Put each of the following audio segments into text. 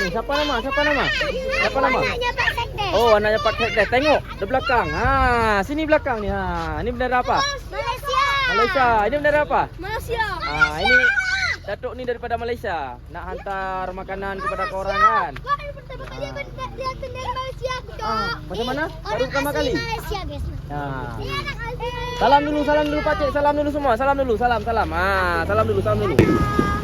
ni siapa nama? Siapa nama? Siapa nama? Anaknya Pak Sekdes. Oh, anaknya Pak Sekdes. Tengok di belakang. Sini belakang ni. Ini bendera apa? Malaysia. Malaysia. Ini bendera apa? Malaysia. Ini Datuk ni daripada Malaysia. Nak hantar makanan kepada korang kan? Wah, ini pertama kali dia dari Malaysia, Kak. Macam mana? Baru pertama kali? Malaysia, guys. Dia anak asli. Salam dulu Pak Cik. Salam dulu semua. Salam dulu. Salam. Salam dulu.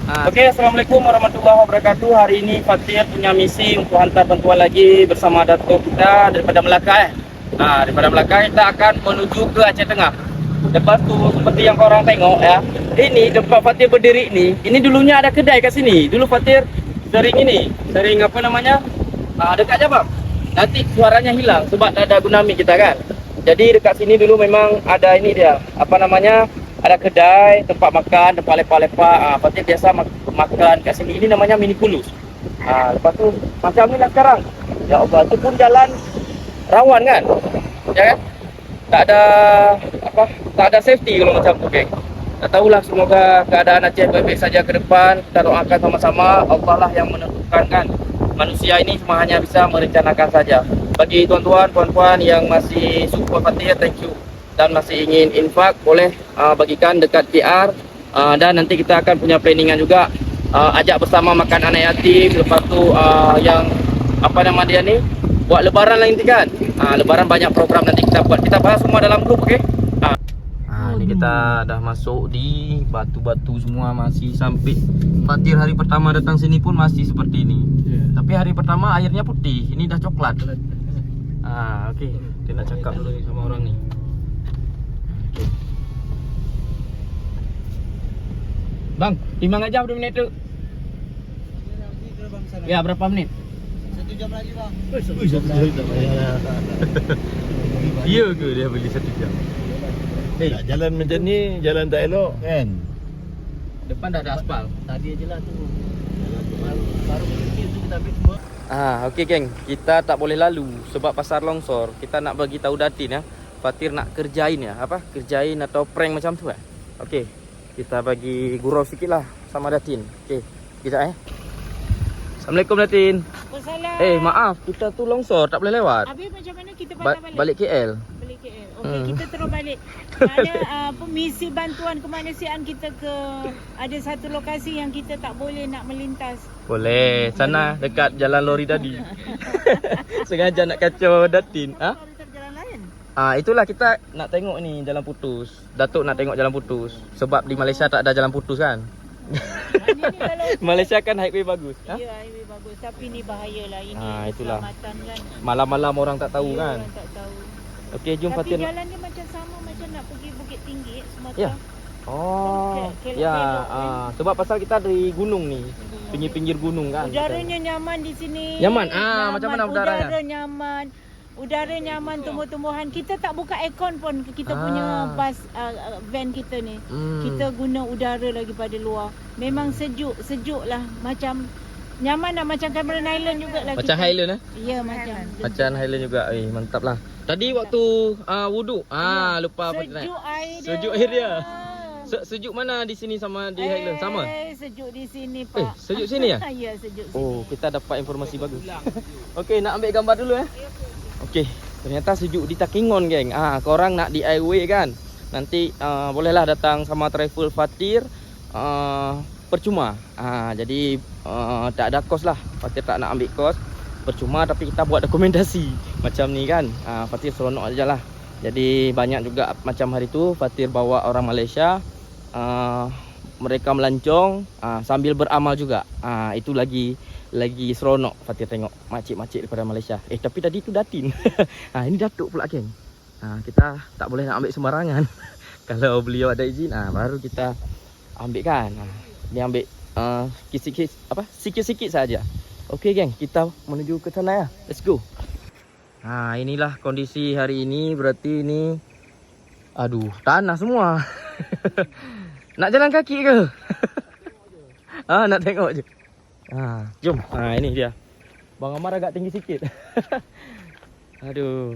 Okey, Assalamualaikum warahmatullahi wabarakatuh. Hari ini Fatir punya misi untuk hantar bantuan lagi bersama Datuk kita daripada Melaka daripada Melaka kita akan menuju ke Aceh Tengah. Lepas tu seperti yang korang tengok ya. Ini tempat Fatir berdiri ini dulunya ada kedai kat sini. Dulu Fatir sering apa namanya? Dekat Jabab. Nanti suaranya hilang sebab tak ada guna mic kita kan. Jadi dekat sini dulu memang ada ini dia, apa namanya? Ada kedai, tempat makan, tempat lepak-lepak. Fatir biasa makan kat sini. Ini namanya Mini Kulus. Lepas tu macam ni lah sekarang. Ya Allah, itu pun jalan rawan kan? Ya kan? Tak ada safety kalau macam tu, geng. Tak tahulah, semoga keadaan Aceh baik-baik saja ke depan. Kita doakan sama-sama, Allah lah yang menentukan kan. Manusia ini cuma hanya bisa merencanakan saja. Bagi tuan-tuan, puan-puan yang masih support Fatir, thank you. Dan masih ingin infak, boleh bagikan dekat QR. Dan nanti kita akan punya planningan juga. Ajak bersama makan anak yatim. Lepas tu yang apa nama dia ni, buat lebaran lah nanti kan. Lebaran banyak program nanti kita buat. Kita bahas semua dalam grup, okey? Ni kita dah masuk di batu-batu semua, masih sampai Fatir hari pertama datang sini pun masih seperti ini. Tapi hari pertama airnya putih, ini dah coklat. Okey, kita nak cakap dulu ni sama orang ni. Bang, timbang aja berapa minit tu? Ya, berapa menit? 1 jam lagi, Bang. Ya ke dia beli 1 jam? Jalan macam ni, jalan tak elok kan? Depan dah ada aspal. Tadi aje lah tu. Baru sedikit tu kita ambil semua. Okey geng, kita tak boleh lalu sebab pasar longsor. Kita nak bagi tahu Datin ya. Fatir nak kerjain ya, kerjain atau prank macam tu ya. Okey, kita bagi gurau sikit lah sama Datin. Okey, kita Assalamualaikum Datin. Waalaikumsalam. Maaf, kita tu longsor tak boleh lewat. Habis macam mana kita patah balik? Balik KL. Balik KL. Okey, kita terus balik. Mana misi bantuan kemanusiaan kita ke ada satu lokasi yang kita tak boleh nak melintas. Boleh, sana dekat jalan lori tadi. Sengaja nak kacau Datin. Jalan lain. Itulah kita nak tengok ni jalan putus. Datuk nak tengok jalan putus. Sebab di Malaysia tak ada jalan putus kan. Malaysia kan highway bagus. Ya, highway bagus. Tapi ni bahayalah ini. Itulah. Keselamatan kan. Malam-malam orang tak tahu kan. Orang tak tahu. Okey, jom Tapi Fatir. jalan dia macam sama macam nak pergi Bukit Tinggi Sumatera. Ya. Sebab pasal kita dari gunung ni. Pinggir-pinggir gunung kan. Udaranya nyaman di sini. Nyaman? Macam mana udaranya? Udara nyaman. Udara nyaman, tumbuh-tumbuhan. Kita tak buka aircon pun kita punya bus van kita ni. Kita guna udara lagi pada luar. Memang sejuk lah, macam nyaman lah, macam Cameron Highland jugalah. Macam kita. Highland Ya, macam Highland juga. Mantap lah. Tadi waktu wuduk, lupa apa sejuk air dia. Sejuk air dia. Sejuk mana di sini sama di Highland? Sama? Sejuk di sini, Pak. Sejuk sini ya? Ya, sejuk sini. Oh, kita dapat informasi bagus. Okey, nak ambil gambar dulu Okey, ternyata sejuk di Takingon, geng. Korang nak DIY kan? Nanti bolehlah datang sama travel Fatir. Percuma. Jadi tak ada kos lah. Fatir tak nak ambil kos. Percuma, tapi kita buat dokumentasi macam ni kan. Fatir seronok aja lah. Jadi banyak juga macam hari tu Fatir bawa orang Malaysia. Mereka melancong sambil beramal juga. Itu lagi seronok Fatir tengok makcik-makcik daripada Malaysia. Tapi tadi tu Datin. Ini Datuk pula geng. Kita tak boleh nak ambil sembarangan. Kalau beliau ada izin baru kita ambil kan. Ni ambil sikit-sikit saja. Okey geng, kita menuju ke sana ya. Let's go. Inilah kondisi hari ini. Berarti ini tanah semua. Nak jalan kaki ke? Nak tengok je. Jom. Ini dia. Bang Amar agak tinggi sikit. Aduh.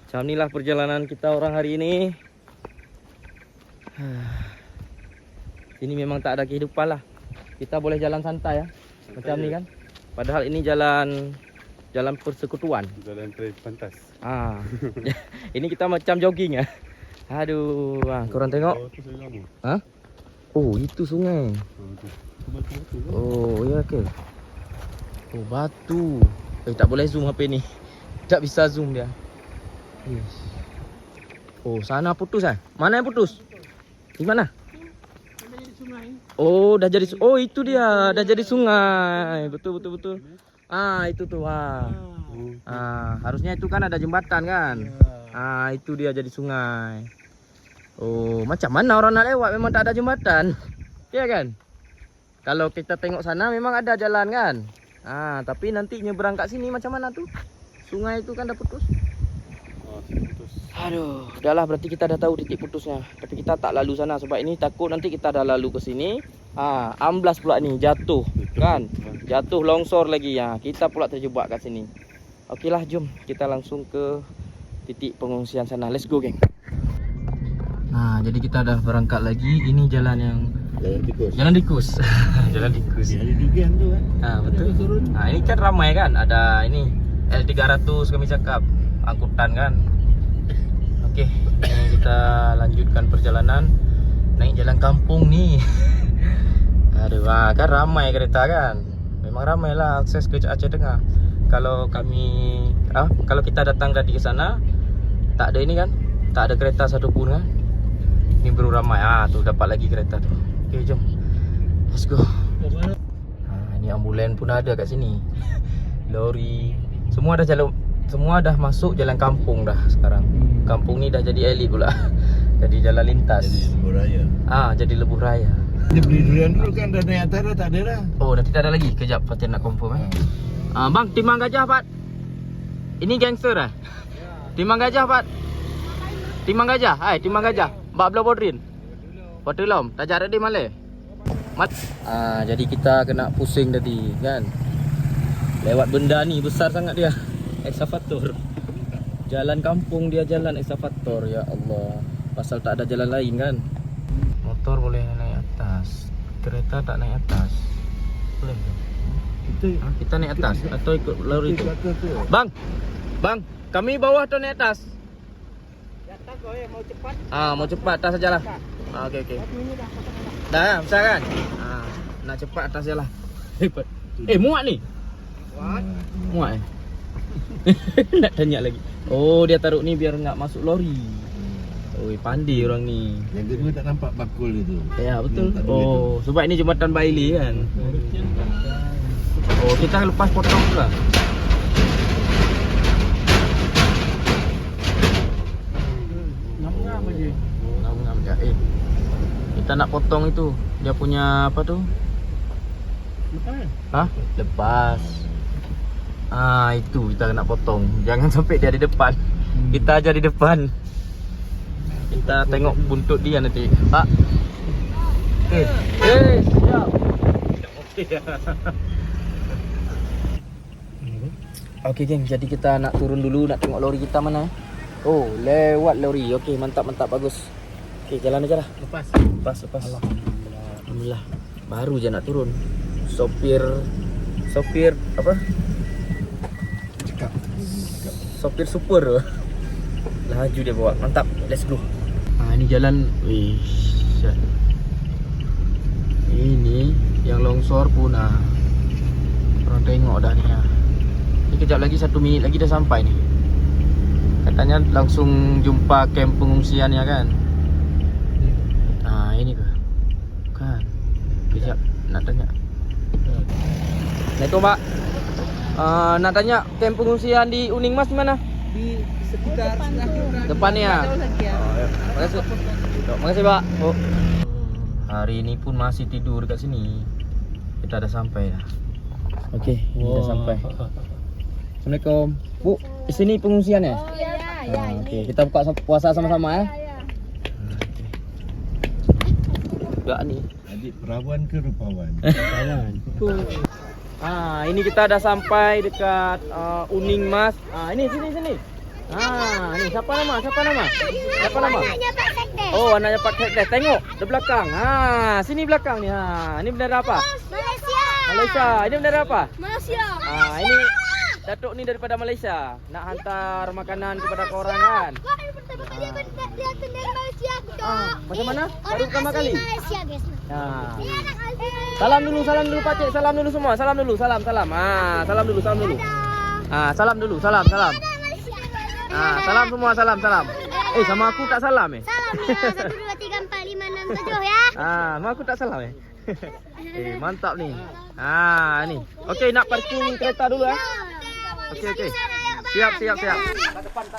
Macam inilah perjalanan kita orang hari ini. Sini memang tak ada kehidupan lah. Kita boleh jalan santai ya. Macam ni kan. Padahal ini jalan persekutuan. Jalan trail pantas. Ini kita macam jogging ya. Aduh, korang tengok. Oh, tu saya kamu. Ha? Oh, itu sungai. Batu-batu. Oh, ya ke? Oh, batu. Tak boleh zoom HP ni. Tak bisa zoom dia. Yes. Oh, sana putus Mana yang putus? Di mana? Oh, dah jadi oh itu dia, dah jadi sungai. Betul. Itu tuh. Harusnya itu kan ada jembatan kan? Itu dia jadi sungai. Oh, macam mana orang nak lewat memang tak ada jembatan. Iya kan? Kalau kita tengok sana memang ada jalan kan? Tapi nanti nyebrang kat sini macam mana tuh? Sungai itu kan dah putus. Putus. Aduh, udahlah berarti kita dah tahu titik putusnya. Tapi kita tak lalu sana sebab ini takut nanti kita dah lalu ke sini. Amblas pula ni, jatuh kan? Jatuh longsor lagi ya. Kita pula terjebak kat sini. Okeylah, jom kita langsung ke titik pengungsian sana. Let's go, geng. Jadi kita dah berangkat lagi. Ini jalan yang Jalan tikus. Jalan tikus. Ada dugian tu kan. Betul. Ini kan ramai kan? Ada ini L300 kami cakap, angkutan kan. Okey, ini kita lanjutkan perjalanan naik jalan kampung ni. Aduh, kan ramai kereta kan. Memang ramailah akses ke Aceh Tengah. Kalau kalau kita datang tadi ke sana tak ada ini kan? Tak ada kereta satu pun kan? Ini baru ramai. Tu dapat lagi kereta tu. Okey, jom. Let's go. Ini ambulan pun ada kat sini. Lori. Semua dah masuk jalan kampung dah sekarang. Kampung ni dah jadi elit pula. Jadi jalan lintas. Jadi lebuh raya. Jadi lebuh raya. Dia beli durian dulu kan dah naik atas dah tak ada dah. Oh, dah tidak ada lagi. Kejap Fatin nak confirm Bang, timbang gajah Pat. Ini gangster Ya. Timbang gajah Pat. Timbang gajah. Timbang gajah. Bak belah bodrin. Patulom, tak jarak dia malai. Jadi kita kena pusing tadi kan. Lewat benda ni besar sangat dia. Eksavator. Jalan kampung dia jalan eksavator, ya Allah. Pasal tak ada jalan lain kan. Motor boleh naik atas, kereta tak naik atas. Boleh tak? Kita naik atas atau ikut lori tu. Bang, kami bawah atau naik atas? Di atas kau mau cepat. Mau cepat atas sajalah. Okey. Dah, besar kan? Nak cepat atas sajalah. Hebat. Muat ni. Muat nak tanya lagi. Oh, dia taruh ni biar nak masuk lori. Oi, pandai orang ni. Yang kedua tak nampak bakul itu. Ya, betul. Oh, sebab ini jembatan Bailey kan. Oh, kita lepas potong pula. Ngam-ngam aje. Ngam-ngam je. Kita nak potong itu. Dia punya apa tu? Lepas. Lepas. Itu kita nak potong. Jangan sampai dia di depan. Kita aja di depan. Kita tengok buntut dia nanti. Pak. Okey. Siap. Okey. Okey geng, jadi kita nak turun dulu, nak tengok lori kita mana. Oh, lewat lori. Okey, mantap bagus. Okey, jalan aja lah. Lepas. Alhamdulillah. Baru je nak turun. Sopir apa? Sopir super. Laju dia bawa. Mantap. Let's go. Ini jalan. Ini yang longsor pun orang tengok dah ni. Ini kejap lagi 1 minit lagi dah sampai ni. Katanya langsung jumpa kamp pengungsian ya kan. Ini ke? Bukan. Kejap nak tanya. Assalamualaikum Pak. Nak tanya kamp pengungsian di Uning Mas di mana? Di sekitar depan ni ya. Terima kasih Pak. Hari ini pun masih tidur dekat sini. Kita dah sampai dah. Okey, dah sampai. Assalamualaikum. Bu, di sini pengungsian ya? Ya. Okey, kita buka puasa sama-sama ya. Enggak ni. Adik perawan ke rupawan? Perawan. Ini kita dah sampai dekat Uning Mas. Ini sini. Ni siapa nama? Anaknya Pak Sekdes. Oh, anaknya Pak Sekdes. Tengok di belakang. Sini belakang ni. Ini bendera apa? Malaysia. Malaysia. Ini bendera apa? Malaysia. Ini Datuk ni daripada Malaysia. Nak hantar makanan kepada korang kan? Wah, ini pertama kali aku lihat bendera Malaysia aku dah. Macam mana? Baru pertama kali? Malaysia guys. Nah. Ini anak asli. Salam dulu Pak Cik. Salam dulu semua. Salam dulu. Salam. Salam dulu. Salam dulu. Salam dulu. Salam. Salam semua. Salam. Sama aku tak salam Salam ya. 1 2 3 4 5 6 7 ya. sama aku tak salam mantap ni. Ni. Okey, nak parking kereta dulu Okey. Siap.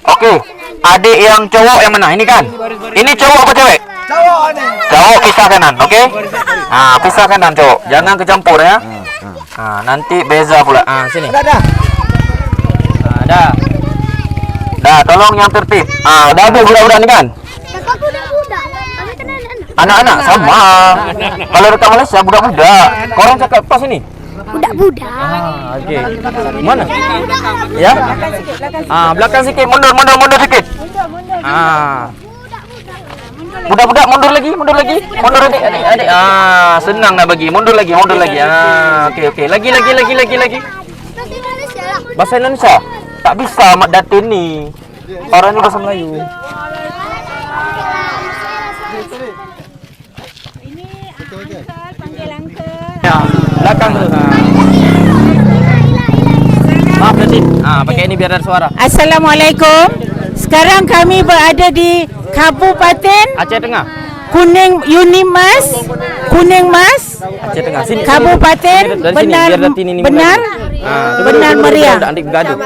Okey. Adik yang cowok yang mana? Ini kan? Ini cowok apa cewek? Cowok ni. Cowok pisah kanan, okey? Pisah kanan cowok. Jangan kecampur ya. Nanti beza pula. Sini. Dah. Dah, tolong yang tertib. Dah ada budak-budak ni kan? Kakak budak-budak. Kami kena anak. Anak-anak sama. Kalau dekat Malaysia budak-budak. Korang cakap pas ini? Budak-budak. Okey. Mana? Budak-budak. Ya? Belakang sikit. Belakang sikit. Mundur sikit. Budak-budak mundur lagi. Mundur adik. Senang nak bagi. Mundur lagi. Okey. Lagi. Bahasa Malaysia lah. Bahasa Indonesia. Tak bisa Mak Datin ni. Orang ni bahasa Melayu. Ini uncle, panggil uncle. Ya, belakang tu. Maaf Datin. Pakai ini biar ada suara. Assalamualaikum. Sekarang kami berada di Kabupaten Aceh Tengah. Kuning Mas, Aceh Tengah. Sini. Kabupaten Dari sini, biar Datin ini Benar Meriah. Adik bergaduh.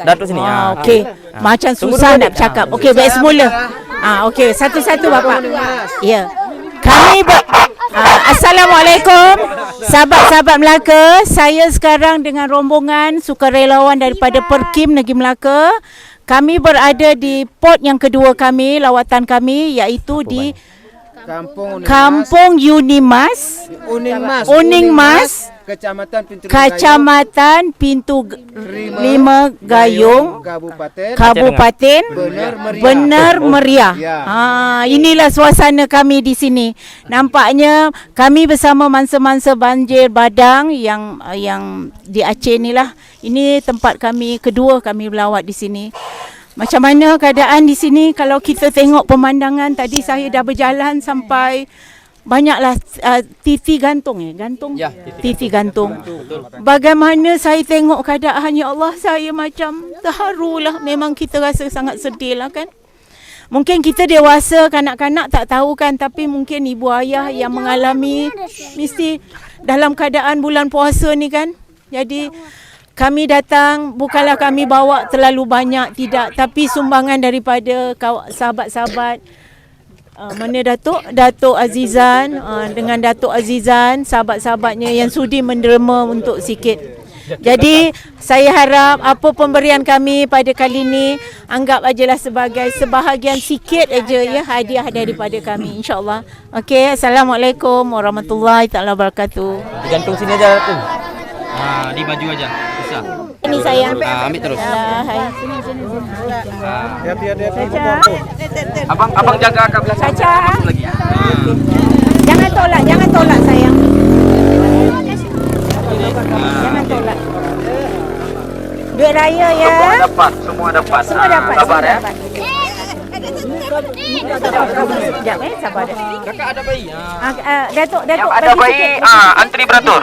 Datuk sini. Okey. Macam Tunggu susah dulu, nak Dik. bercakap. Okey, baik semula. Okey, satu-satu Bapak. Ya. Kami Assalamualaikum sahabat-sahabat Melaka. Saya sekarang dengan rombongan sukarelawan daripada Perkim Negeri Melaka. Kami berada di port yang kedua kami, lawatan kami, iaitu di Kampung Unimas, Uning Mas, Kecamatan Pintu 5 Gayung, Kabupaten Benar Meriah. Inilah suasana kami di sini. Nampaknya kami bersama mangsa-mangsa banjir badang yang di Aceh inilah. Ini tempat kami kedua kami berlawat di sini. Macam mana keadaan di sini? Kalau kita tengok pemandangan, tadi saya dah berjalan sampai banyaklah titi gantung Ya, titi gantung. Bagaimana saya tengok keadaan, ya Allah, saya macam terharulah. Memang kita rasa sangat sedih lah kan. Mungkin kita dewasa, kanak-kanak tak tahu kan, tapi mungkin ibu ayah yang mengalami mesti dalam keadaan bulan puasa ni kan. Jadi kami datang, bukanlah kami bawa terlalu banyak, tidak, tapi sumbangan daripada sahabat-sahabat. Mana Datuk Azizan, dengan Datuk Azizan, sahabat-sahabatnya yang sudi menderma untuk sikit. Jadi saya harap apa pemberian kami pada kali ini, anggap ajalah sebagai sebahagian sikit aja ya, hadiah daripada kami, insya-Allah. Okey, Assalamualaikum warahmatullahi taala wabarakatuh. Gantung sini aja tu. Di baju aja. Bisa. Ini sayang. Ambil terus. Hai. Caca. Abang jaga kat belakang. Caca. Masuk lagi. Jangan tolak sayang. Jangan tolak. Duit raya ya. Semua dapat. Sabar ya. Sekejap sabar dah. Kakak ada bayi. Datuk Yang ada bagi bayi, sikit. antri beratur.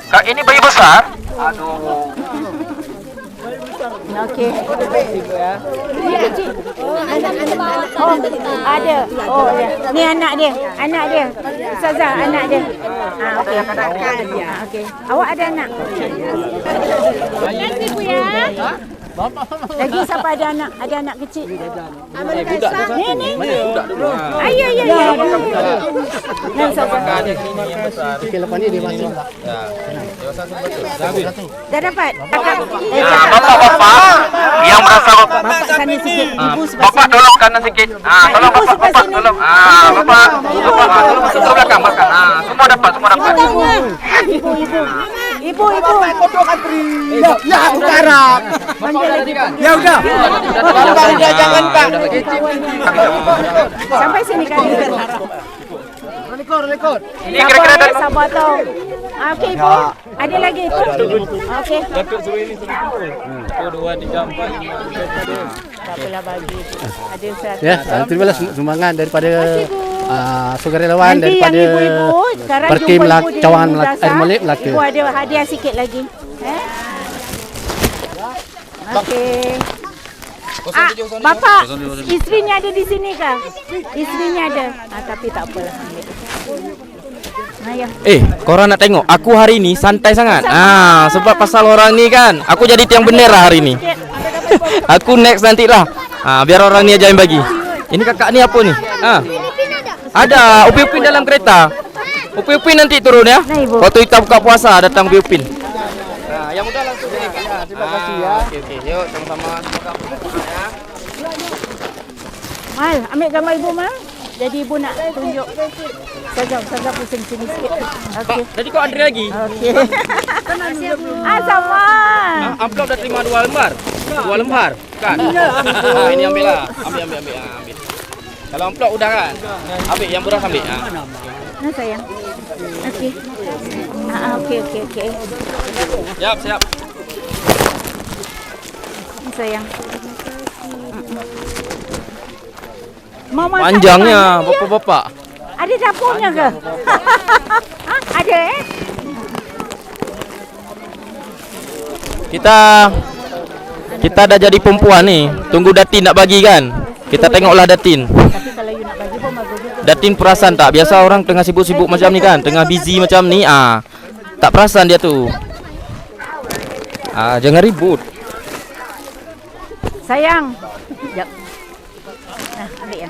Kak, ini bayi besar. Aduh. Okey. Dia kecil. Oh, ada. Oh, ya. Ni anak dia. Ustazah, anak dia. Okey. Okey. Awak ada anak? Nanti Bu ya. Lagi siapa ada anak? Ada anak kecil? Ni. Budak dulu. Ya. Nan siapa? Okey, lepas ni dia masuk. Dah dapat? Bapak yang merasa Bapak sana sikit. Ibu sebelah Bapak sini. tolong kanan sikit. Tolong Ibu Bapak sebelah sini. tolong. Bapak tolong masuk ke belakang. Semua dapat. Ibu. Ya, utara. Ya udah. Jangan Pak. Sampai sini kan. Rekod. Ini kira-kira dari Sabar tau. Okey, Ibu. Ada lagi? Okey. Datuk suruh ini suruh kumpul. 1, 2, 3, 4, 5, 6. Tak apalah bagi. Ada Ustaz. Ya, terimalah sumbangan daripada sukarelawan Nanti daripada yang ibu-ibu sekarang Perkim jumpa ibu di Cawangan Madrasah. Malik Melaka. Ibu ada hadiah sikit lagi. Okey. Bapak, isterinya ada di sini kah? Isterinya ada. Tapi tak apalah. Ayah. Korang nak tengok aku hari ni santai sangat. Sebab pasal orang ni kan. Aku jadi tiang bendera hari ni. Aku next nantilah. Biar orang ni aja yang bagi. Ini kakak ni apa ni? Filipin ada. Ada Upi Upin dalam kereta. Upi Upin nanti turun ya. Nah, Ibu. Waktu kita buka puasa datang Upi Upin. Yang muda langsung sini. Terima kasih ya. Okey. Yuk sama-sama semoga berkah ya. Mal, ambil gambar ibu Mal. Jadi ibu nak tunjuk. Saja pusing sini sikit. Okey. Jadi kau antri lagi? Okey. Sama. Amplop dah terima 2 lembar. 2 lembar. Kan? Ini ambil lah. Ambil. Kalau amplop udah kan? Ambil yang beras ambil. Nah sayang. Okey. Okey. Siap. Ni sayang. Mau masak Panjangnya di mana? bapak-bapak. Ada dapurnya ke? Ada Kita dah jadi perempuan ni. Tunggu Datin nak bagi kan? Kita tengoklah Datin. Tapi kalau you nak bagi pun bagus juga. Datin perasan tak? Biasa orang tengah sibuk-sibuk macam ni kan? Tengah busy macam ni, tak perasan dia tu. Jangan ribut. Sayang. Jap. Ambil ya.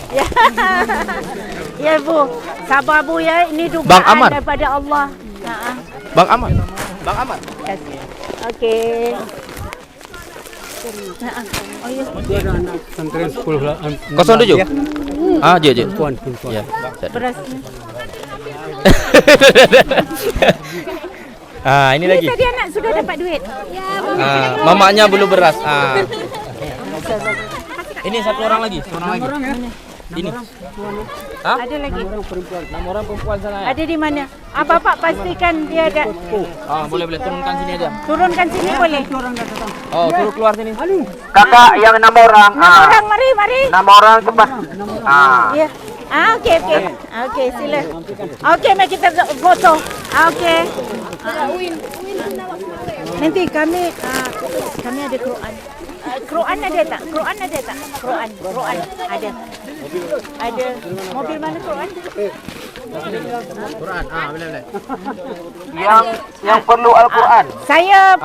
Ya. Ya Bu. Sabar Bu ya. Ini dugaan Bang Ahmad. daripada Allah. Bang Ahmad. Okey. Oh ya. Pesantren sekolah 07. Je. Puan. Ya. Beras. Ini lagi. Tadi anak sudah dapat duit. Mamanya belum beras. Ini satu orang lagi. Ini. Ada lagi. 6 orang perempuan sana ya. Ada di mana? Bapak pastikan dia ada. Boleh turunkan sini aja. Turunkan sini boleh. Suruh keluar sini. Kakak yang 6 orang. 6 orang mari. 6 orang cepat. Ya. Okey. Okey, sila. Okey, mari kita foto. Okey. Nanti kami ada Quran. Quran ada tak? Quran ada. Ada. Mobil mana Quran? Boleh. Yang perlu Al-Quran. Saya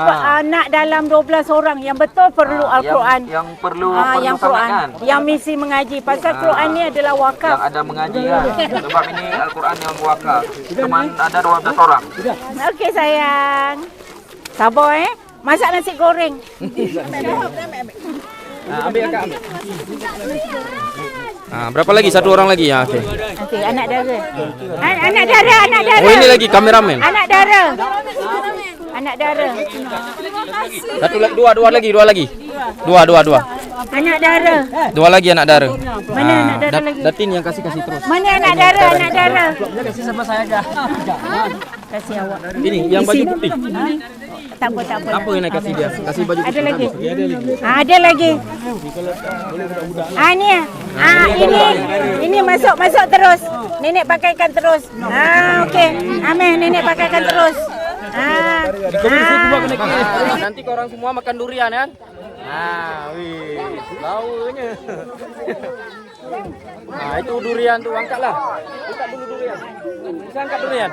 nak dalam 12 orang yang betul perlu Al-Quran. Yang perlu Yang sangat Quran. kan? Yang misi mengaji. Pasal Quran ni adalah wakaf. Yang ada mengaji kan. Sebab ini Al-Quran yang wakaf. Cuma ada 12 orang. Okey sayang. Sabar masak nasi goreng. Ambil kakak ambil. Berapa lagi? 1 orang lagi ya. Okey. Okey, anak dara. Anak dara. Oh ini lagi kameramen. Anak dara. Dua lagi. Dua. Anak dara. 2 lagi anak dara. Mana anak dara lagi? Datin yang kasih terus. Mana anak dara? Kasih sama saya aja. Kasih awak. Ini yang baju putih. Tak apa. Apa yang nak kasih dia? Kasih baju Ada putih. lagi. Ada lagi. Ini masuk terus. Nenek pakaikan terus. Okey. Amin, nenek pakaikan terus. Nanti korang semua makan durian kan? Baunya. Itu durian tu, angkatlah. Angkat dulu durian. Bisa angkat durian.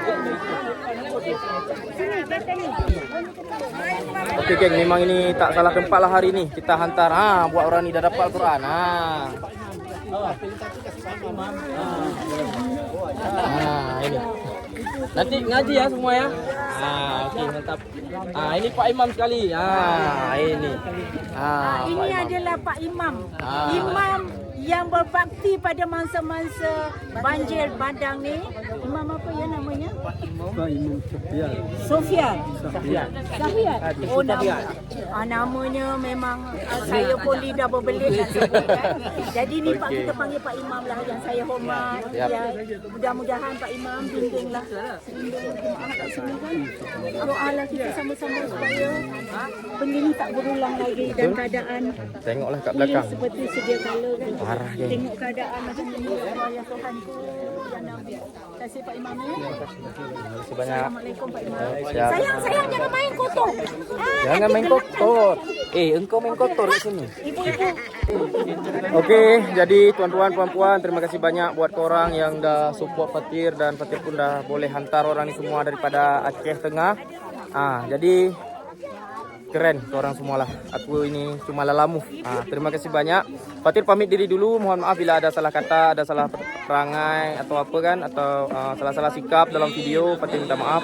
Okey geng, memang ini tak salah tempat lah hari ni. Kita hantar buat orang ni dah dapat Al-Quran. Ini. Nanti ngaji ya semua ya. Okey mantap. Ini Pak Imam sekali. Ini. Ini adalah Pak Imam. Imam yang berbakti pada masa-masa banjir bandang ni. Imam apa ya namanya? Sofian. Safian. Oh, namanya memang saya pun lidah berbelit nak sebut kan. Jadi ni Pak, kita panggil Pak Imam lah yang saya hormat. Ya, mudah-mudahan Pak Imam bimbinglah jemaah kat sini kan. Doalah kita sama-sama supaya benda ni tak berulang lagi dan keadaan Tengoklah kat belakang. seperti sedia kala kan. Parah dia. Tengok keadaan macam ni ya Allah ya Tuhanku ya Nabi. Terima kasih Pak Imam ya. Terima kasih banyak. Assalamualaikum Pak Imam. Siap. Sayang jangan main kotor. Jangan main kotor. Engkau main kotor di sini. Ibu-ibu. Okey, jadi tuan-tuan, puan-puan, terima kasih banyak buat korang yang dah support Fatir, dan Fatir pun dah boleh hantar orang ni semua daripada Aceh Tengah. Jadi keren korang semualah. Aku ini cuma lalamu. Terima kasih banyak. Fatir pamit diri dulu. Mohon maaf bila ada salah kata, ada salah perangai atau apa kan, atau salah-salah sikap dalam video. Fatir minta maaf.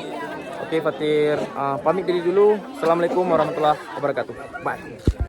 Okey Fatir, pamit diri dulu. Assalamualaikum warahmatullahi wabarakatuh. Bye.